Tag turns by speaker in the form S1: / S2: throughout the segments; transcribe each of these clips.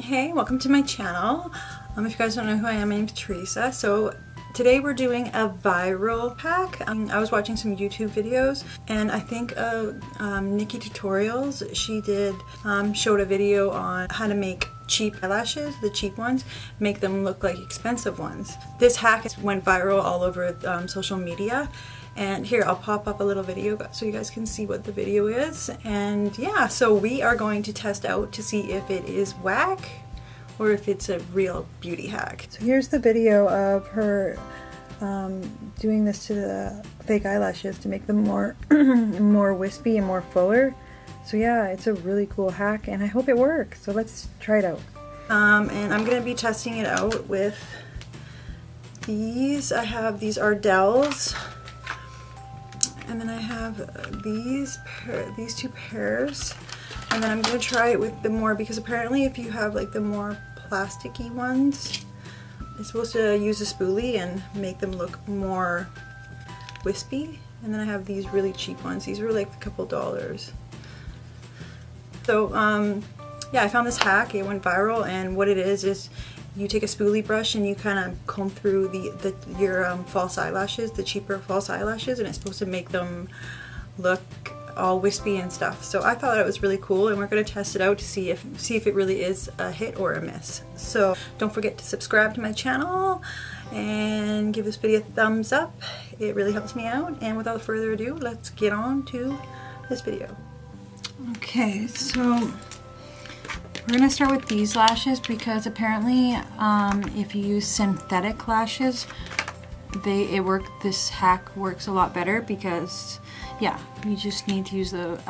S1: Hey, welcome to my channel. If you guys don't know who I am, my name's Theresa. So today we're doing a viral hack. I was watching some YouTube videos and I think Nikki Tutorials, she showed a video on how to make cheap eyelashes, the cheap ones, make them look like expensive ones. This hack went viral all over social media. And here, I'll pop up a little video so you guys can see what the video is. And yeah, so we are going to test out to see if it is whack or if it's a real beauty hack. So here's the video of her doing this to the fake eyelashes to make them more, more wispy and more fuller. So yeah, it's a really cool hack and I hope it works. So let's try it out. And I'm gonna be testing it out with these. I have these Ardell's. And then I have these two pairs, and then I'm going to try it with the more, because apparently if you have like the more plasticky ones, it's supposed to use a spoolie and make them look more wispy. And then I have these really cheap ones. These were like a couple $. So yeah, I found this hack. It went viral, and what it is you take a spoolie brush and you kind of comb through your false eyelashes, the cheaper false eyelashes, and it's supposed to make them look all wispy and stuff. So I thought it was really cool, and we're going to test it out to see if it really is a hit or a miss. So don't forget to subscribe to my channel and give this video a thumbs up. It really helps me out. And without further ado, let's get on to this video. Okay, so we're going to start with these lashes because apparently if you use synthetic lashes, this hack works a lot better because, yeah, you just need to use the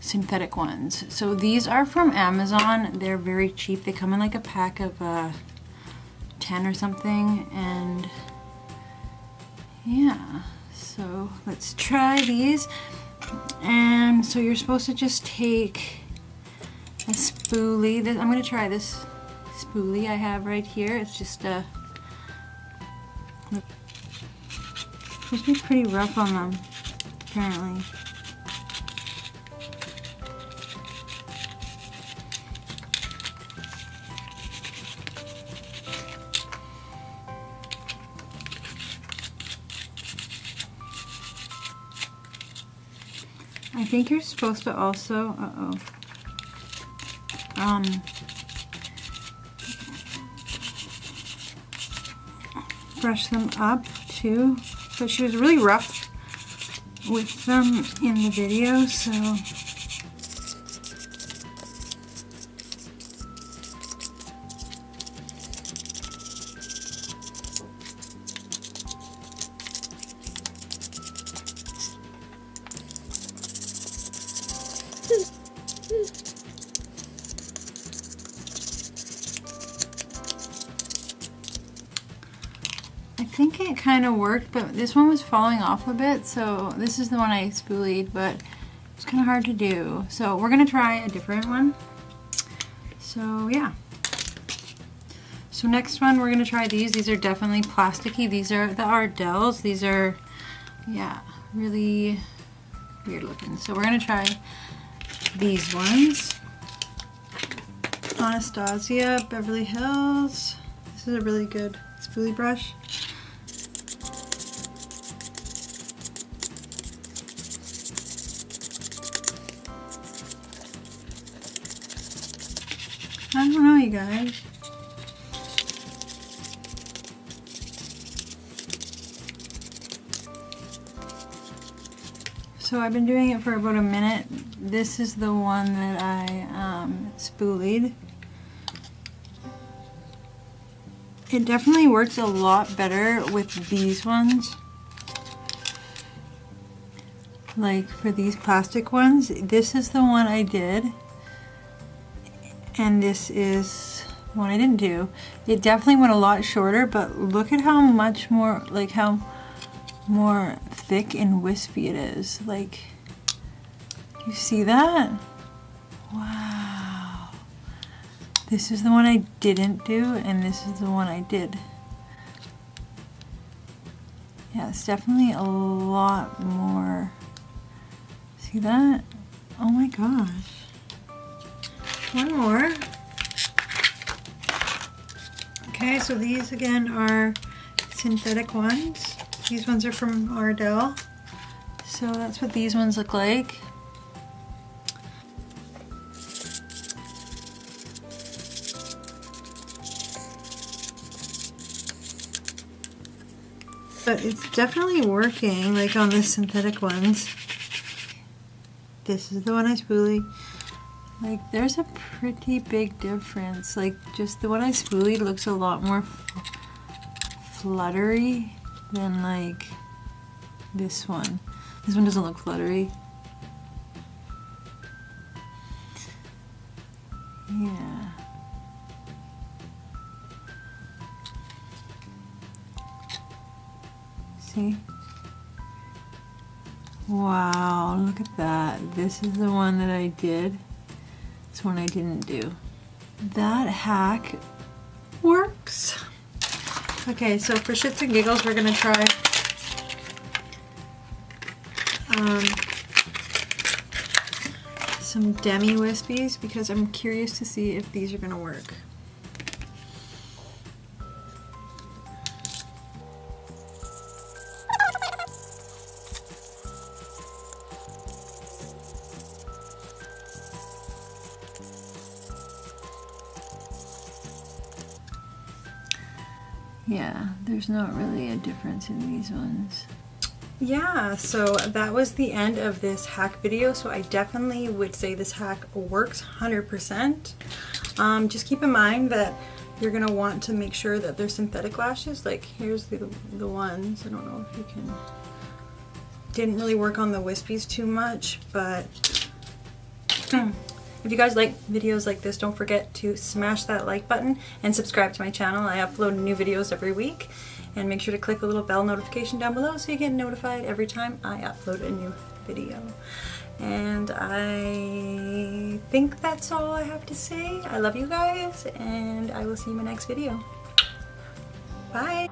S1: synthetic ones. So these are from Amazon. They're very cheap. They come in like a pack of 10 or something, and yeah, so let's try these. And so you're supposed to just take a spoolie. I'm going to try this spoolie I have right here. It's just supposed to be pretty rough on them, apparently. I think you're supposed to also, brush them up too. But she was really rough with them in the video, so I think it kind of worked, but this one was falling off a bit, so this is the one I spoolied, but it's kind of hard to do. So we're going to try a different one. So yeah. So next one, we're going to try these. These are definitely plasticky. These are the Ardell's. These are, yeah, really weird looking. So we're going to try these ones. Anastasia, Beverly Hills. This is a really good spoolie brush. I don't know, you guys. So I've been doing it for about a minute. This is the one that I spoolied. It definitely works a lot better with these ones. Like for these plastic ones, this is the one I did. And this is the one I didn't do. It definitely went a lot shorter, but look at how much more, like how more thick and wispy it is. Like, you see that? Wow. This is the one I didn't do, and this is the one I did. Yeah, it's definitely a lot more. See that? Oh my gosh. One more. Okay, so these again are synthetic ones. These ones are from Ardell. So that's what these ones look like. But it's definitely working, like on the synthetic ones. This is the one I spoolied. Like, there's a pretty big difference. Like, just the one I spoolied looks a lot more fluttery than like this one. This one doesn't look fluttery. Yeah. See? Wow, look at that. This is the one that I did. This one I didn't do. That hack works. Okay, so for shits and giggles, we're gonna try some demi wispies because I'm curious to see if these are gonna work. Yeah, there's not really a difference in these ones. Yeah, so that was the end of this hack video. So I definitely would say this hack works 100%. Just keep in mind that you're gonna want to make sure that they're synthetic lashes. Like here's the ones. I don't know if you can. Didn't really work on the wispies too much, but if you guys like videos like this, don't forget to smash that like button and subscribe to my channel. I upload new videos every week. And make sure to click the little bell notification down below so you get notified every time I upload a new video. And I think that's all I have to say. I love you guys, and I will see you in my next video. Bye!